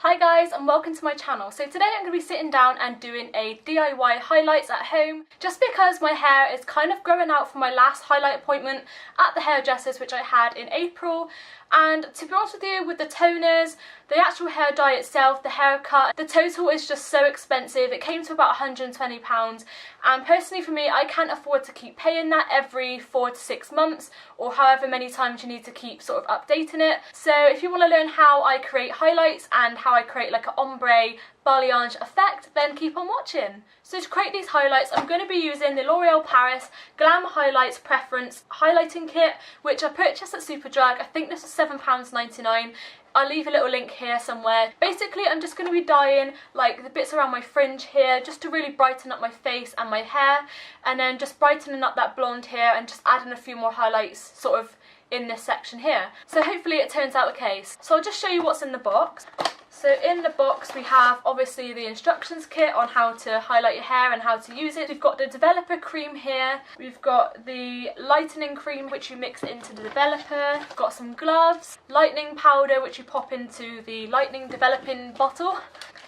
Hi guys and welcome to my channel. So today I'm going to be sitting down and doing a DIY highlights at home just because my hair is kind of growing out from my last highlight appointment at the hairdressers which I had in April. And to be honest with you, with the toners, the actual hair dye itself, the haircut, the total is just so expensive. It came to about £120 and personally for me I can't afford to keep paying that every 4 to 6 months or however many times you need to keep sort of updating it. So if you want to learn how I create highlights and how I create like an ombre balayage effect, then keep on watching. So to create these highlights I'm going to be using the L'Oreal Paris Glam Highlights Preference Highlighting Kit, which I purchased at Superdrug. I think this was £7.99. I'll leave a little link here somewhere. Basically I'm just going to be dyeing like the bits around my fringe here just to really brighten up my face and my hair, and then just brightening up that blonde here and just adding a few more highlights sort of in this section here. So hopefully it turns out okay. So I'll just show you what's in the box. So in the box we have obviously the instructions kit on how to highlight your hair and how to use it. We've got the developer cream here, we've got the lightening cream which you mix into the developer, we've got some gloves, lightening powder which you pop into the lightening developing bottle,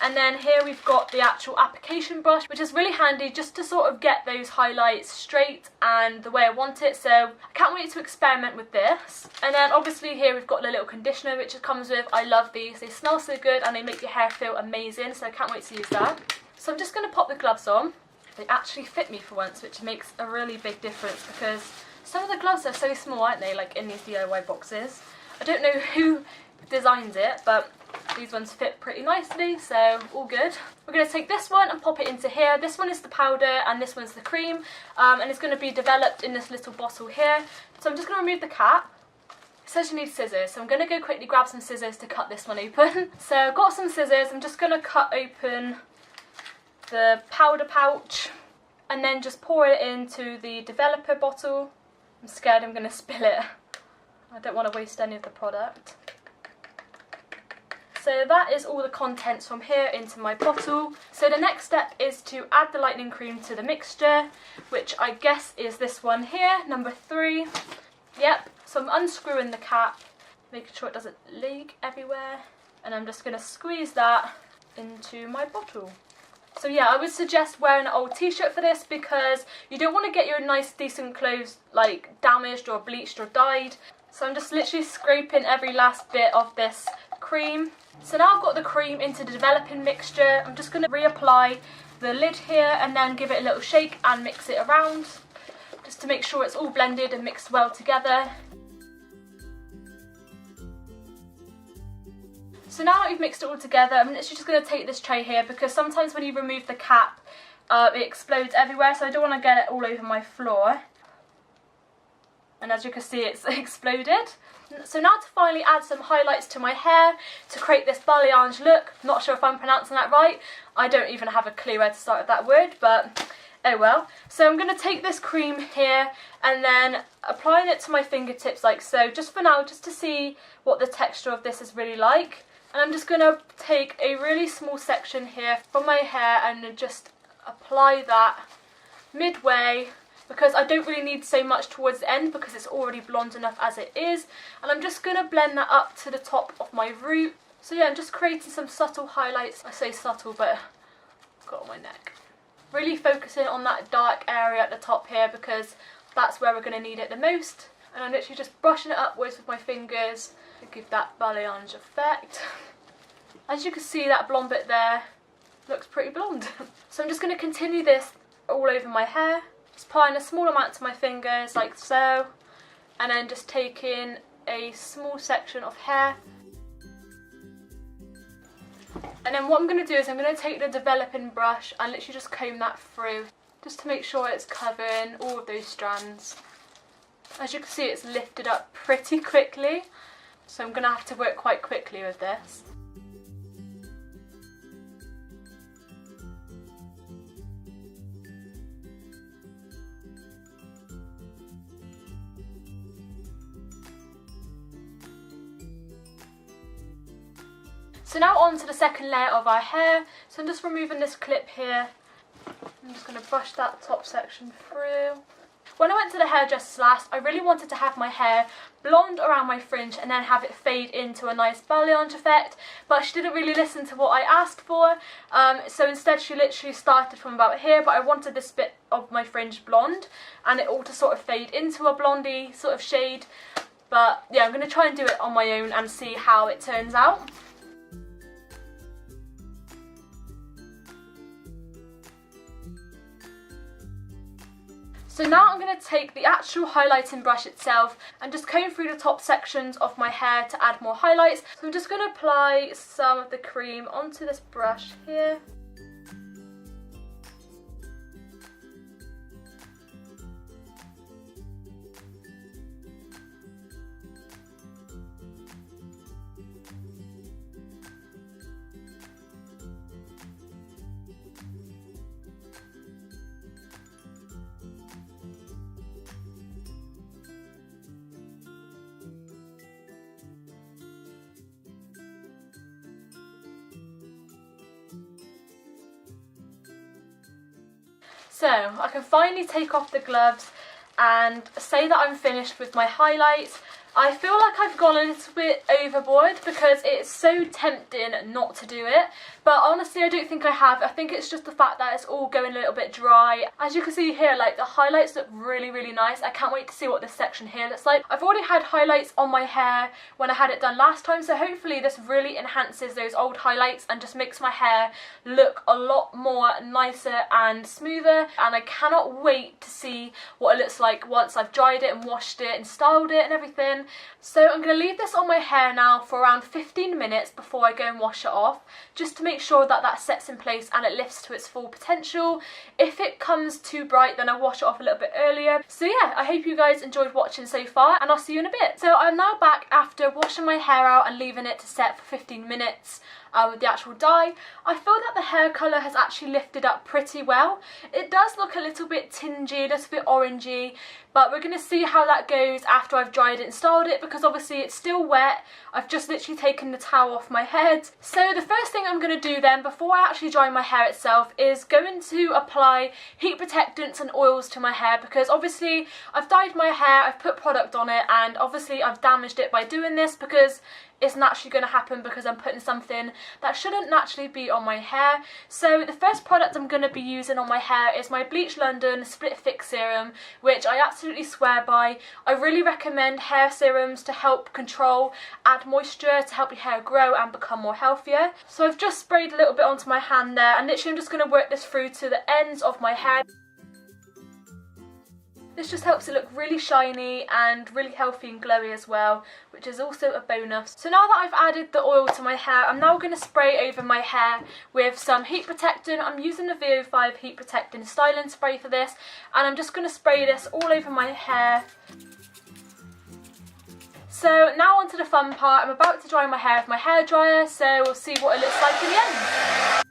and then here we've got the actual application brush, which is really handy just to sort of get those highlights straight and the way I want it. So I can't wait to experiment with this. And then obviously here we've got the little conditioner which it comes with. I love these, they smell so good and they make your hair feel amazing, so I can't wait to use that. So I'm just going to pop the gloves on. They actually fit me for once, which makes a really big difference because some of the gloves are so small, aren't they, like in these DIY boxes. I don't know who designs it, but these ones fit pretty nicely, so all good. We're going to take this one and pop it into here. This one is the powder and this one's the cream, and it's going to be developed in this little bottle here. So I'm just going to remove the cap. It says you need scissors, so I'm going to go quickly grab some scissors to cut this one open. So I've got some scissors, I'm just going to cut open the powder pouch and then just pour it into the developer bottle. I'm scared I'm going to spill it. I don't want to waste any of the product. So that is all the contents from here into my bottle. So the next step is to add the lightening cream to the mixture, which I guess is this one here, number 3. Yep, so I'm unscrewing the cap, making sure it doesn't leak everywhere, and I'm just going to squeeze that into my bottle. So yeah, I would suggest wearing an old t-shirt for this because you don't want to get your nice decent clothes like damaged or bleached or dyed. So I'm just literally scraping every last bit of this cream. So now I've got the cream into the developing mixture. I'm just going to reapply the lid here and then give it a little shake and mix it around just to make sure it's all blended and mixed well together. So now that we've mixed it all together, I'm literally just going to take this tray here because sometimes when you remove the cap it explodes everywhere, so I don't want to get it all over my floor. And as you can see, it's exploded. So now to finally add some highlights to my hair to create this balayage look. Not sure if I'm pronouncing that right. I don't even have a clue where to start with that word, but oh well. So I'm going to take this cream here and then applying it to my fingertips like so, just for now, just to see what the texture of this is really like. And I'm just going to take a really small section here from my hair and just apply that midway, because I don't really need so much towards the end because it's already blonde enough as it is. And I'm just going to blend that up to the top of my root. So yeah, I'm just creating some subtle highlights. I say subtle, but I've got on my neck. Really focusing on that dark area at the top here because that's where we're going to need it the most. And I'm literally just brushing it upwards with my fingers to give that balayage effect. As you can see, that blonde bit there looks pretty blonde. So I'm just going to continue this all over my hair. Just applying a small amount to my fingers like so, and then just taking a small section of hair. And then what I'm going to do is I'm going to take the developing brush and literally just comb that through just to make sure it's covering all of those strands. As you can see, it's lifted up pretty quickly, so I'm going to have to work quite quickly with this. So now on to the second layer of our hair. So I'm just removing this clip here. I'm just going to brush that top section through. When I went to the hairdresser's last, I really wanted to have my hair blonde around my fringe and then have it fade into a nice balayage effect, but she didn't really listen to what I asked for, so instead she literally started from about here, but I wanted this bit of my fringe blonde and it all to sort of fade into a blondie sort of shade. But yeah, I'm going to try and do it on my own and see how it turns out. So now I'm going to take the actual highlighting brush itself and just comb through the top sections of my hair to add more highlights. So I'm just going to apply some of the cream onto this brush here. So I can finally take off the gloves and say that I'm finished with my highlights. I feel like I've gone a little bit overboard because it's so tempting not to do it, but honestly I don't think I have. I think it's just the fact that it's all going a little bit dry. As you can see here, like the highlights look really, really nice. I can't wait to see what this section here looks like. I've already had highlights on my hair when I had it done last time, so hopefully this really enhances those old highlights and just makes my hair look a lot more nicer and smoother, and I cannot wait to see what it looks like once I've dried it and washed it and styled it and everything. So I'm going to leave this on my hair now for around 15 minutes before I go and wash it off, just to make sure that that sets in place and it lifts to its full potential. If it comes too bright, then I'll wash it off a little bit earlier. So yeah, I hope you guys enjoyed watching so far, and I'll see you in a bit. So I'm now back after washing my hair out and leaving it to set for 15 minutes. With the actual dye. I feel that the hair colour has actually lifted up pretty well. It does look a little bit tingy, a little bit orangey, but we're going to see how that goes after I've dried it and styled it, because obviously it's still wet. I've just literally taken the towel off my head. So the first thing I'm going to do then, before I actually dry my hair itself, is going to apply heat protectants and oils to my hair, because obviously I've dyed my hair, I've put product on it, and obviously I've damaged it by doing this, because it's naturally going to happen because I'm putting something that shouldn't naturally be on my hair. So the first product I'm going to be using on my hair is my Bleach London Split Fix Serum, which I absolutely swear by. I really recommend hair serums to help control, add moisture, to help your hair grow and become more healthier. So I've just sprayed a little bit onto my hand there, and literally I'm just going to work this through to the ends of my hair. This just helps it look really shiny and really healthy and glowy as well, which is also a bonus. So now that I've added the oil to my hair, I'm now going to spray over my hair with some heat protectant. I'm using the VO5 heat protectant styling spray for this, and I'm just going to spray this all over my hair. So now onto the fun part. I'm about to dry my hair with my hairdryer, so we'll see what it looks like in the end.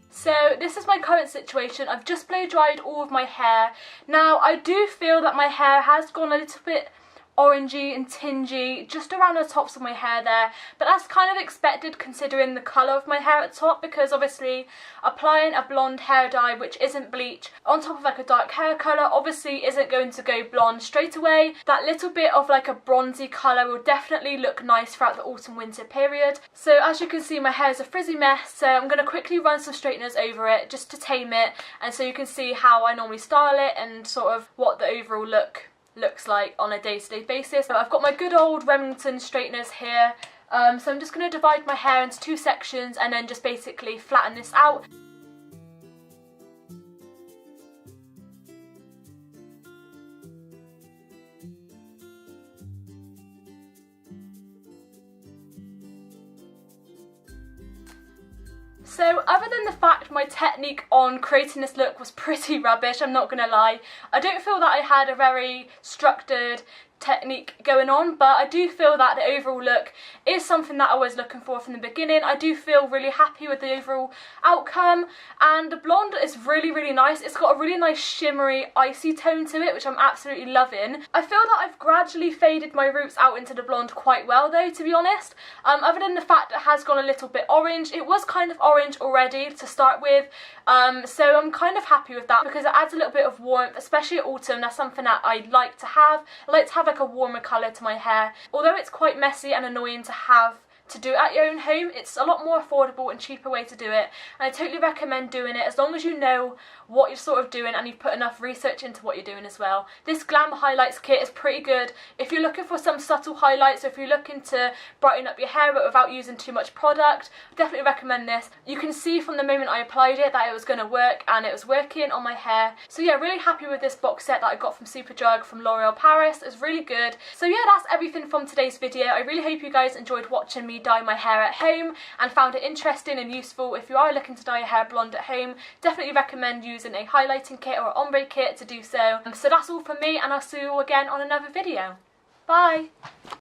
So this is my current situation. I've just blow dried all of my hair. Now I do feel that my hair has gone a little bit orangey and tingy just around the tops of my hair there, but that's kind of expected considering the colour of my hair at the top, because obviously applying a blonde hair dye which isn't bleach on top of like a dark hair colour obviously isn't going to go blonde straight away. That little bit of like a bronzy colour will definitely look nice throughout the autumn winter period. So as you can see, my hair is a frizzy mess, so I'm going to quickly run some straighteners over it just to tame it, and so you can see how I normally style it and sort of what the overall look looks like on a day-to-day basis. So I've got my good old Remington straighteners here, so I'm just going to divide my hair into two sections and then just basically flatten this out. So other than the fact my technique on creating this look was pretty rubbish, I'm not going to lie, I don't feel that I had a very structured, technique going on, but I do feel that the overall look is something that I was looking for from the beginning. I do feel really happy with the overall outcome, and the blonde is really nice. It's got a really nice shimmery icy tone to it, which I'm absolutely loving. I feel that I've gradually faded my roots out into the blonde quite well though, to be honest. Other than the fact it has gone a little bit orange. It was kind of orange already to start with, so I'm kind of happy with that because it adds a little bit of warmth, especially at autumn. That's something that I like to have. I like to have like a warmer colour to my hair. Although it's quite messy and annoying to do it at your own home, it's a lot more affordable and cheaper way to do it, and I totally recommend doing it as long as you know what you're sort of doing and you've put enough research into what you're doing as well. This Glam highlights kit is pretty good if you're looking for some subtle highlights, or if you're looking to brighten up your hair but without using too much product. I definitely recommend this. You can see from the moment I applied it that it was going to work, and it was working on my hair. So yeah, really happy with this box set that I got from Superdrug from L'Oreal Paris. It's really good. So yeah, that's everything from today's video. I really hope you guys enjoyed watching me dye my hair at home and found it interesting and useful. If you are looking to dye your hair blonde at home, definitely recommend using a highlighting kit or an ombre kit to do so. So that's all from me, and I'll see you all again on another video. Bye!